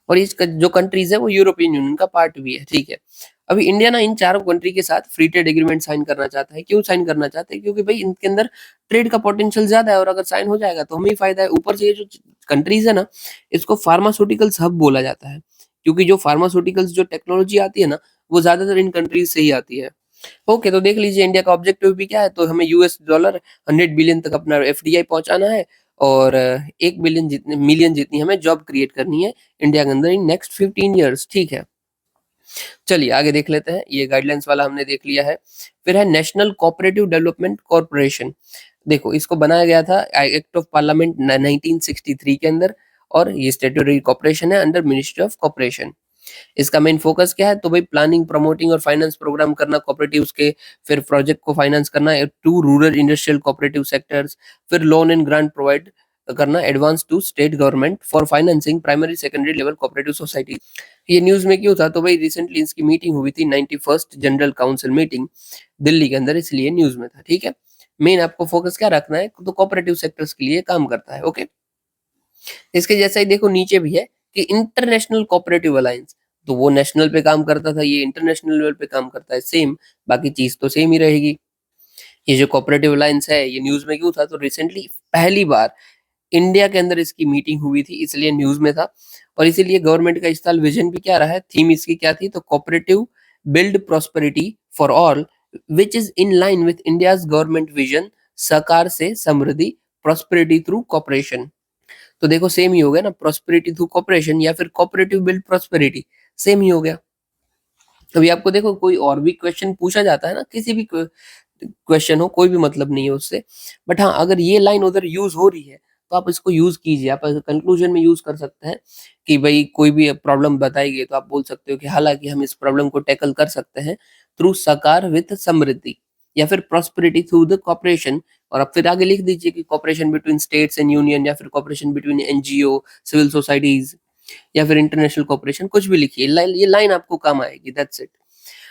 A: और ये जो कंट्रीज है वो यूरोपियन यूनियन का पार्ट भी है। ठीक है, अभी इंडिया ना इन चारों कंट्री के साथ फ्री ट्रेड एग्रीमेंट साइन करना चाहता है। क्यों साइन करना चाहते हैं, क्योंकि भाई इनके अंदर ट्रेड का पोटेंशियल ज्यादा है, और अगर साइन हो जाएगा तो हमें ही फायदा है। ऊपर से ये जो कंट्रीज है ना, इसको फार्मास्यूटिकल्स हब बोला जाता है, क्योंकि जो फार्मास्यूटिकल्स जो टेक्नोलॉजी आती है ना, वो ज्यादातर इन कंट्रीज से ही आती है। ओके, तो देख लीजिए इंडिया का ऑब्जेक्टिव भी क्या है, तो हमें यूएस डॉलर 100 बिलियन तक अपना एफडीआई पहुंचाना है, और 1 बिलियन जितने मिलियन जितनी हमें जॉब क्रिएट करनी है इंडिया के अंदर इन नेक्स्ट 15 इयर्स। ठीक है, चलिए आगे देख लेते हैं, ये गाइडलाइंस वाला हमने देख लिया है। फिर है नेशनल कोऑपरेटिव डेवलपमेंट कॉर्पोरेशन। देखो इसको बनाया गया था एक्ट ऑफ पार्लियामेंट 1963 के अंदर, और ये स्टेटूटरी कॉर्पोरेशन है अंडर मिनिस्ट्री ऑफ कॉर्पोरेशन। इसका मेन फोकस क्या है, तो भाई प्लानिंग प्रमोटिंग और फाइनेंस प्रोग्राम करना कोऑपरेटिव्स के, फिर प्रोजेक्ट को फाइनेंस करना to rural industrial cooperative sectors, फिर लोन एंड ग्रांट प्रोवाइड करना advance to state government for financing primary secondary level cooperative society. ये न्यूज में क्यों था, तो भाई रिसेंटली इसकी मीटिंग हुई थी 91st general council meeting Delhi के अंदर, इसलिए न्यूज में था। ठीक है, मेन आपको फोकस क्या रखना है, तो कोऑपरेटिव सेक्टर्स के लिए काम करता है। ओके, इसके जैसा ही देखो नीचे भी है कि इंटरनेशनल कोऑपरेटिव अलायंस, तो वो नेशनल पे काम करता था, ये इंटरनेशनल लेवल पे काम करता है, सेम, बाकी चीज तो सेम ही रहेगी। ये जो कोऑपरेटिव अलायंस है, ये न्यूज में क्यों था, तो रिसेंटली पहली बार इंडिया के अंदर इसकी मीटिंग हुई थी, इसलिए न्यूज में था। और इसीलिए गवर्नमेंट का इस साल विजन भी क्या रहा है, थीम इसकी क्या थी, तो cooperative build prosperity for all which is in line with India's government vision, साकार से समृद्धि, प्रॉस्पेरिटी थ्रू कॉपरेशन। तो देखो सेम ही हो गया ना, प्रॉस्पेरिटी थ्रू कॉपरेशन या फिर कोऑपरेटिव बिल्ड प्रॉस्पेरिटी, सेम ही हो गया। अभी आपको देखो कोई और भी क्वेश्चन पूछा जाता है ना, किसी भी क्वेश्चन हो, कोई भी मतलब नहीं है उससे, बट हाँ अगर ये लाइन उधर यूज हो रही है तो आप इसको यूज कीजिए, आप कंक्लूजन में यूज कर सकते हैं कि भाई कोई भी प्रॉब्लम बताई गई तो आप बोल सकते हो कि हालांकि हम इस प्रॉब्लम को टैकल कर सकते हैं थ्रू साकार विथ समृद्धि, या फिर प्रॉस्पेरिटी थ्रू द कॉपरेशन। और आप फिर आगे लिख दीजिए कि cooperation between states and union, या फिर cooperation between NGO, civil societies, या फिर इंटरनेशनल कॉपरेशन, कुछ भी लिखिए, ये लाइन आपको काम आएगी, दैट्स इट।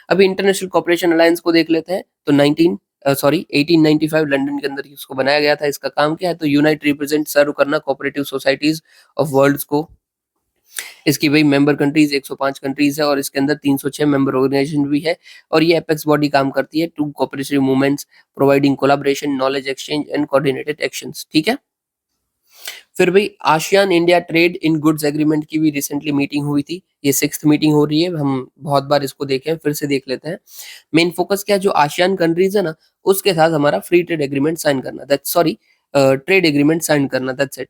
A: अभी इंटरनेशनल कॉपरेशन अलायंस को देख लेते हैं, तो 1895 लंदन के अंदर इसको बनाया गया था। इसका काम क्या है, तो यूनाइट, रिप्रेजेंट, सर्व करना कोऑपरेटिव सोसाइटीज ऑफ वर्ल्ड्स को। इसकी भाई मेंबर कंट्रीज 105 कंट्रीज है, और इसके अंदर 306 मेंबर ऑर्गेनाइजेशन भी है, और ये एपेक्स बॉडी काम करती है to cooperative movements, providing collaboration, knowledge exchange and coordinated actions. ठीक है, फिर भाई ASEAN India trade in goods agreement की भी रिसेंटली मीटिंग हुई थी, ये 6th मीटिंग हो रही है, हम बहुत बार इसको देखे हैं, फिर से देख लेते हैं। मेन फोकस क्या है, जो आसियान कंट्रीज है ना, उसके साथ हमारा फ्री ट्रेड एग्रीमेंट साइन करना, that's sorry trade agreement sign करना, दैट्स इट।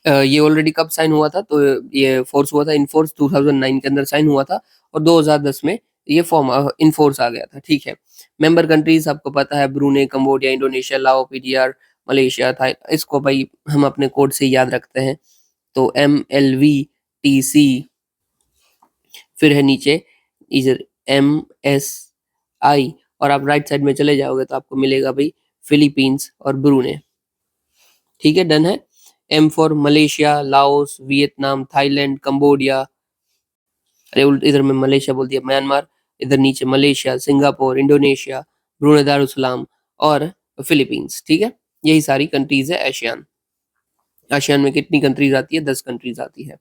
A: ये ऑलरेडी कब साइन हुआ था, तो ये फोर्स हुआ था, इन फोर्स 2009 के अंदर साइन हुआ था, और 2010 में ये फॉर्म इन फोर्स आ गया था। ठीक है, मेंबर कंट्रीज आपको पता है, ब्रूने, कंबोडिया, इंडोनेशिया, लाओ, पीडीआर, मलेशिया था। इसको भाई हम अपने कोड से याद रखते हैं, तो MLVTC, फिर है नीचे इधर MSI, और आप राइट साइड में चले जाओगे तो आपको मिलेगा भाई फिलीपींस और ब्रूने। ठीक है, डन है। M for Malaysia, Laos, Vietnam, Thailand, Cambodia, अरे इधर में मलेशिया बोल दिया, म्यांमार, इधर नीचे Malaysia, Singapore, Indonesia, Brunei Darussalam और फिलीपींस। ठीक है, यही सारी कंट्रीज है एशियान। आसियान में कितनी कंट्रीज आती है, 10 कंट्रीज आती है।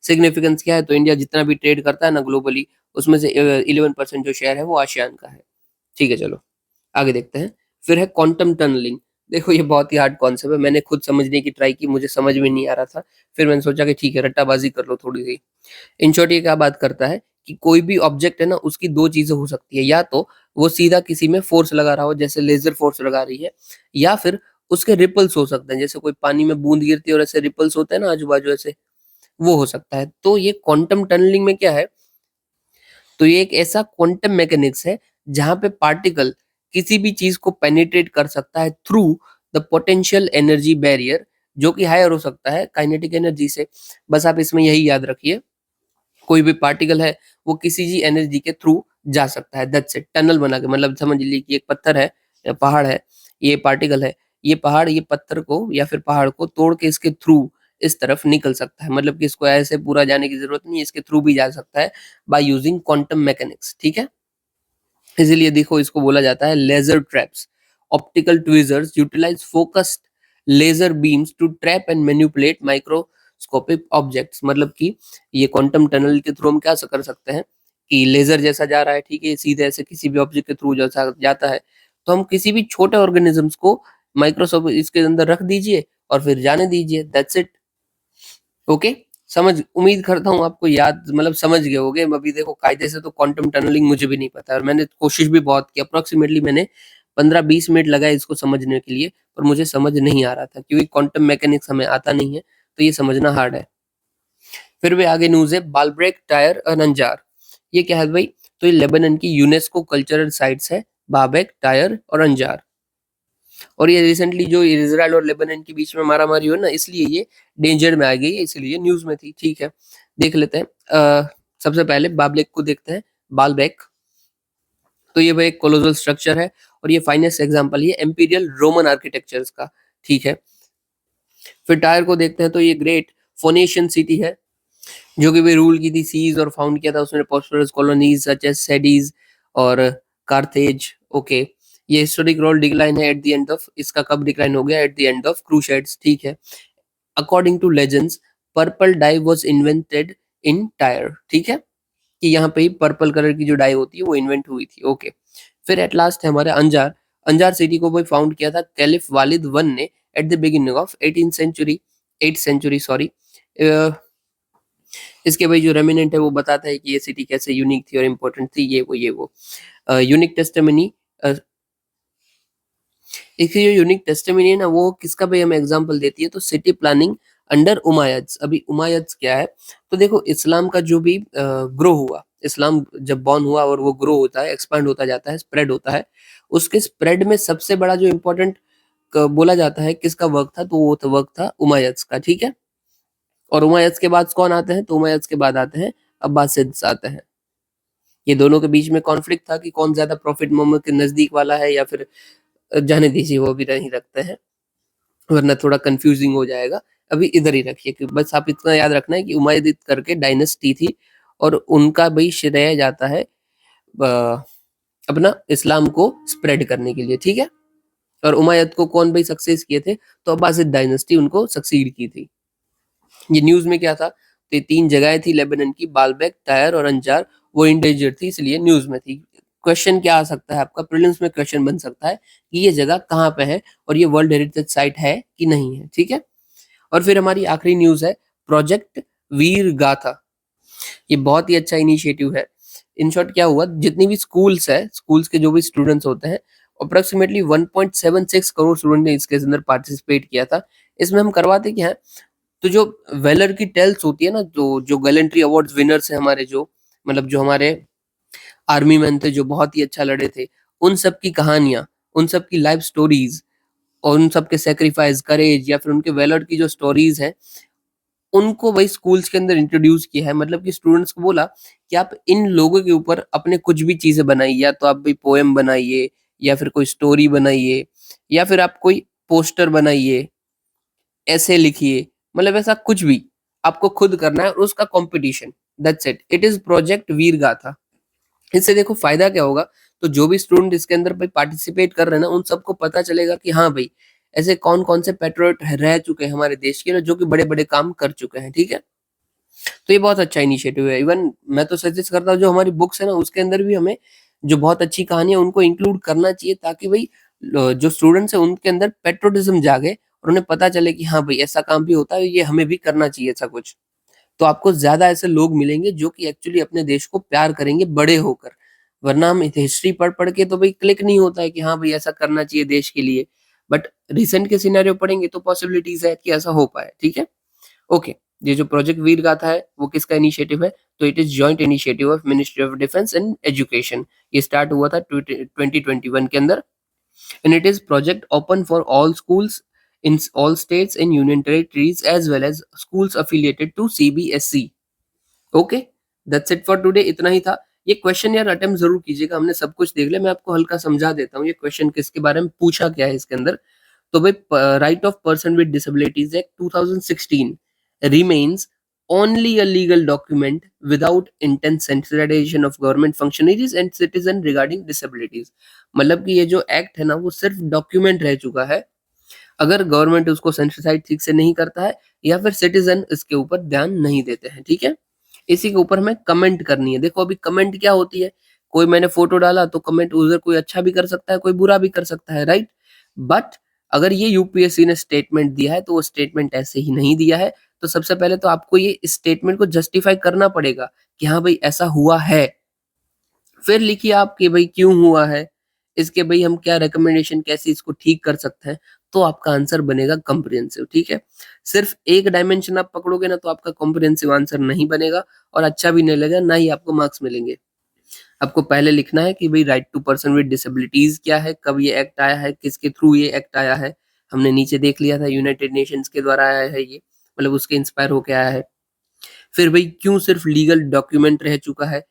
A: सिग्निफिकेंस क्या है, तो इंडिया जितना भी ट्रेड करता है ना ग्लोबली, उसमें से 11% जो शेयर है वो आसियान का है। ठीक है, चलो आगे देखते हैं। फिर है क्वांटम टनलिंग। देखो ये बहुत ही हार्ड कॉन्सेप्ट है, मैंने खुद समझने की ट्राई की, मुझे समझ में नहीं आ रहा था, फिर मैंने सोचा कि ठीक है रट्टाबाजी कर लो थोड़ी सी। इन शॉर्ट ये क्या बात करता है कि कोई भी ऑब्जेक्ट है ना, उसकी दो चीजें हो सकती है, या तो वो सीधा किसी में फोर्स लगा रहा हो, जैसे लेजर फोर्स लगा रही है, या फिर उसके रिपल्स हो सकते हैं, जैसे कोई पानी में बूंद गिरती है और ऐसे रिपल्स होते हैं ना आजू बाजू ऐसे, वो हो सकता है। तो ये क्वांटम टनलिंग में क्या है, तो ये एक ऐसा क्वांटम मैकेनिक्स है जहां पे पार्टिकल किसी भी चीज को पेनिट्रेट कर सकता है through the potential energy barrier, जो कि हायर हो सकता है काइनेटिक एनर्जी से। बस आप इसमें यही याद रखिए, कोई भी पार्टिकल है वो किसी भी एनर्जी के थ्रू जा सकता है, दैट्स इट। टनल बना के, मतलब समझ लीजिए कि एक पत्थर है या पहाड़ है, ये पार्टिकल है, ये पहाड़ ये पत्थर को या फिर पहाड़ को तोड़ के इसके थ्रू इस तरफ निकल सकता है, मतलब कि इसको ऐसे पूरा जाने की जरूरत नहीं है, इसके थ्रू भी जा सकता है बाय यूजिंग क्वांटम मैकेनिक्स, ठीक है। इसीलिए देखो इसको बोला जाता है laser traps. Optical tweezers utilise focused laser beams to trap and manipulate microscopic objects, मतलब कि ये क्वांटम टनल के थ्रू हम क्या कर सकते हैं कि लेजर जैसा जा रहा है, ठीक है, सीधे ऐसे किसी भी ऑब्जेक्ट के थ्रू जैसा जाता है, तो हम किसी भी छोटे ऑर्गेनिजम्स को माइक्रोस्कोप इसके अंदर रख दीजिए और फिर जाने दीजिए, दैट्स इट। ओके, समझ, उम्मीद करता हूँ आपको याद, मतलब समझ गए होगे। अभी देखो कायदे से तो क्वांटम टनलिंग मुझे भी नहीं पता, और मैंने कोशिश भी बहुत की, अप्रोक्सीमेटली मैंने 15-20 मिनट लगाए इसको समझने के लिए, पर मुझे समझ नहीं आ रहा था, क्योंकि क्वांटम मैकेनिक्स हमें आता नहीं है, तो ये समझना हार्ड है। फिर भी आगे न्यूज है, बालब्रेक टायर अनंजार। ये क्या है भाई, तो ये लेबनान की यूनेस्को कल्चरल साइट्स है, बाबेक टायर और अंजार। और ये रिसेंटली जो इजराइल और लेबनान के बीच में मारामारी हो ना, इसलिए ये डेंजर में आ गई है, इसलिए न्यूज में थी, ठीक है। देख लेते हैं, सबसे पहले बाबलेक को देखते हैं, बालबेक। तो ये भाई एक कोलोसल स्ट्रक्चर है, और ये फाइनेस्ट एग्जांपल ये एम्पीरियल रोमन आर्किटेक्चर्स का, ठीक है। फिर टायर को देखते हैं, तो ये ग्रेट फोनेशियन सिटी है, जो कि भी रूल की थी सीज और फाउंड किया था उसने prosperous colonies such as Cadiz और कार्थेज, ओके। ये हिस्टोरिक रोल डिक्लाइन है एट द एंड ऑफ, इसका कब डिक्लाइन हो गया, at the end of Crusades, ठीक है। According to legends purple dye was invented in Tyre, ठीक है, कि यहाँ पे ही पर्पल कलर की जो डाई होती है वो इन्वेंट हुई थी, ओके। फिर एट लास्ट है हमारे अंजार। अंजार सिटी को भी फाउंड किया था कैलिफ वालिद वन ने at the beginning of 18th century, 8th century sorry. इसके भाई जो रेमिनेंट है वो बताता है कि ये सिटी कैसे यूनिक थी और इम्पोर्टेंट थी, ये वो यूनिक टेस्टिमनी। इसकी जो यूनिक टेस्टिमनी है ना, वो किसका भाई हमें एग्जांपल देती है, तो सिटी प्लानिंग अंडर उमायद्स। अभी उमायद्स क्या है, तो देखो इस्लाम का जो भी ग्रो हुआ, इस्लाम जब बॉर्न हुआ और वो ग्रो होता है, एक्सपांड होता जाता है, स्प्रेड होता है, उसके स्प्रेड में सबसे बड़ा जो इम्पोर्टेंट बोला जाता है किसका वर्क था, तो वो वर्क था उमायद्स का, ठीक है। और उमय्यद के बाद कौन आते हैं, तो उमय्यद के बाद आते हैं अब्बासिद्स आते हैं। ये दोनों के बीच में कॉन्फ्लिक्ट था कि कौन ज्यादा प्रॉफिट मोहम्मद के नजदीक वाला है, या फिर जाने दीजिए वो भी नहीं रखते हैं, वरना थोड़ा कंफ्यूजिंग हो जाएगा। अभी इधर ही रखिए कि बस आप इतना याद रखना है कि उमय्यद करके डायनेस्टी थी, और उनका भाई श्रेय जाता है अपना इस्लाम को स्प्रेड करने के लिए, ठीक है। और उमय्यद को कौन भाई सक्सेस किए थे, तो अब्बासिद डायनेस्टी उनको सक्सीड की थी। ये न्यूज में क्या था, तो ये 3 जगहें थी लेबनान की, बालबेक, टायर और अंजार, वो इंडेंजर थी, इसलिए न्यूज में थी। क्वेश्चन क्या आ सकता है आपका, प्रीलिम्स में क्वेश्चन बन सकता है कि ये जगह कहाँ पे है और ये वर्ल्ड हेरिटेज साइट है कि नहीं है, ठीक है। और फिर हमारी आखिरी न्यूज है, प्रोजेक्ट वीर गाथा। ये बहुत ही अच्छा इनिशिएटिव है। इन शॉर्ट क्या हुआ, जितनी भी स्कूल्स है, स्कूल्स के जो भी स्टूडेंट्स होते हैं, अप्रोक्सीमेटली 1.76 करोड़ स्टूडेंट ने इसके अंदर पार्टिसिपेट किया था। इसमें हम करवाते क्या है, तो जो वेलर की टेल्स होती है ना, जो जो गैलेंट्री अवार्ड्स विनर्स हैं हमारे, जो मतलब जो हमारे आर्मी मैन थे जो बहुत ही अच्छा लड़े थे, उन सब की कहानियां, उन सब की लाइफ स्टोरीज, और उन सब के सेक्रीफाइस, करेज, या फिर उनके वेलर की जो स्टोरीज हैं, उनको वही स्कूल्स के अंदर इंट्रोड्यूस किया है। मतलब कि स्टूडेंट्स को बोला कि आप इन लोगों के ऊपर अपने कुछ भी चीजें बनाइए, या तो आप भी पोएम बनाइए, या फिर कोई स्टोरी बनाइए, या फिर आप कोई पोस्टर बनाइए, ऐसे लिखिए, मतलब ऐसा कुछ भी आपको खुद करना है, और उसका competition, that's it, it is project Veer Gatha. इससे देखो फायदा क्या होगा, तो जो भी स्टूडेंट इसके अंदर भाई पार्टिसिपेट कर रहे हैं ना, उन सबको पता चलेगा कि हाँ भाई ऐसे कौन कौन से पेट्रियट रह चुके हैं हमारे देश के लिए, जो कि बड़े बड़े काम कर चुके हैं, ठीक है। तो ये बहुत अच्छा इनिशिएटिव है। इवन मैं तो सजेस्ट करता हूँ जो हमारी बुक्स है ना, उसके अंदर भी हमें जो बहुत अच्छी कहानी है उनको इंक्लूड करना चाहिए, ताकि भाई जो स्टूडेंट्स है उनके अंदर पेट्रोटिज्म जागे, और उन्हें पता चले कि हाँ भाई ऐसा काम भी होता है, ये हमें भी करना चाहिए ऐसा कुछ। तो आपको ज़्यादा ऐसे लोग मिलेंगे जो कि एक्चुअली अपने देश को प्यार करेंगे बड़े होकर। वरना हम हिस्ट्री पढ़-पढ़ के तो भई क्लिक नहीं होता है कि हाँ भई ऐसा करना चाहिए देश के लिए। बट रिसेंट के सिनेरियो पढ़ेंगे तो पॉसिबिलिटीज़ है कि ऐसा हो पाए, ठीक है? ओके, ये जो प्रोजेक्ट वीर गाथा है वो किसका इनिशिएटिव है? तो it is joint initiative of ministry of defence and education. ये स्टार्ट हुआ था 2021 के अंदर and it is project open for all schools in all states and union territories as well as schools affiliated to CBSE. Okay, that's it for today. इतना ही था। ये question यार attempt जरूर कीजिएगा। हमने सब कुछ देख लिया। मैं आपको हल्का समझा देता हूँ ये क्वेश्चन किसके बारे में पूछा क्या है इसके अंदर। तो भाई right of person with disabilities act 2016 remains only a legal document without intense sensitization of government functionaries and citizen regarding disabilities। मतलब कि ये जो एक्ट है ना वो सिर्फ डॉक्यूमेंट रह चुका है अगर गवर्नमेंट उसको सेंसिटाइज ठीक से नहीं करता है या फिर सिटीजन इसके ऊपर ध्यान नहीं देते हैं, ठीक है। इसी के ऊपर हमें कमेंट करनी है। देखो अभी कमेंट क्या होती है, कोई मैंने फोटो डाला तो कमेंट उधर कोई अच्छा भी कर सकता है कोई बुरा भी कर सकता है, राइट। बट अगर ये यूपीएससी ने स्टेटमेंट दिया है तो वो स्टेटमेंट ऐसे ही नहीं दिया है। तो सबसे पहले तो आपको ये स्टेटमेंट को जस्टिफाई करना पड़ेगा कि हाँ भाई ऐसा हुआ है। फिर लिखिए आप कि भाई क्यों हुआ है, इसके भाई हम क्या रिकमेंडेशन कैसे इसको ठीक कर सकते हैं। तो आपका आंसर बनेगा कॉम्प्रिहेंसिव, ठीक है। सिर्फ एक डायमेंशन आप पकड़ोगे ना तो आपका कॉम्प्रिहेंसिव आंसर नहीं बनेगा और अच्छा भी नहीं लगेगा, ना ही आपको मार्क्स मिलेंगे। आपको पहले लिखना है कि भाई right to person with disabilities क्या है, कब ये एक्ट आया है, किसके थ्रू ये एक्ट आया है। हमने नीचे देख लिया था यूनाइटेड नेशंस के द्वारा आया है ये, मतलब उसके इंस्पायर होके आया है। फिर भाई क्यों सिर्फ लीगल डॉक्यूमेंट रह चुका है,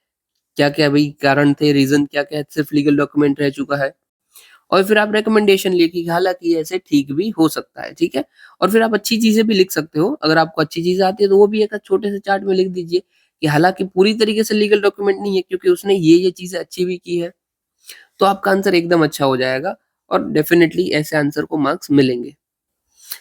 A: क्या-क्या भई कारण थे, रीज़न क्या-क्या है, सिर्फ़ लीगल डॉक्यूमेंट रह चुका है। और फिर आप रिकमेंडेशन लिखिए कि हालाँकि ऐसे ठीक भी हो सकता है, ठीक है? और फिर आप अच्छी चीज़ें भी लिख सकते हो, अगर आपको अच्छी चीज़ें आती है तो वो भी एक छोटे से चार्ट में लिख दीजिए कि हालाँकि पूरी तरीके से लीगल डॉक्यूमेंट नहीं है क्योंकि उसने ये चीज़ें अच्छी भी की है। तो आपका आंसर एकदम अच्छा हो जाएगा और डेफ़िनिटली ऐसे आंसर को मार्क्स मिलेंगे।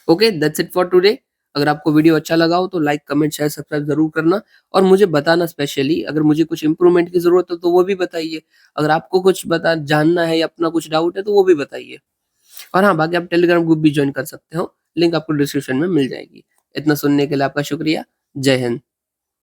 A: Okay, that's it for today. अगर आपको वीडियो अच्छा लगा हो तो लाइक, कमेंट, शेयर, सब्सक्राइब ज़रूर करना और मुझे बताना स्पेशली अगर मुझे कुछ इम्प्रूवमेंट की ज़रूरत हो तो वो भी बताइए। अगर आपको कुछ बता जानना है या अपना कुछ डाउट है तो वो भी बताइए। और हाँ, बाकी आप टेलीग्राम ग्रुप भी जॉइन कर सकते हो, लिंक आपको डिस्क्रिप्शन में मिल जाएगी। इतना सुनने के लिए आपका शुक्रिया। जय हिंद।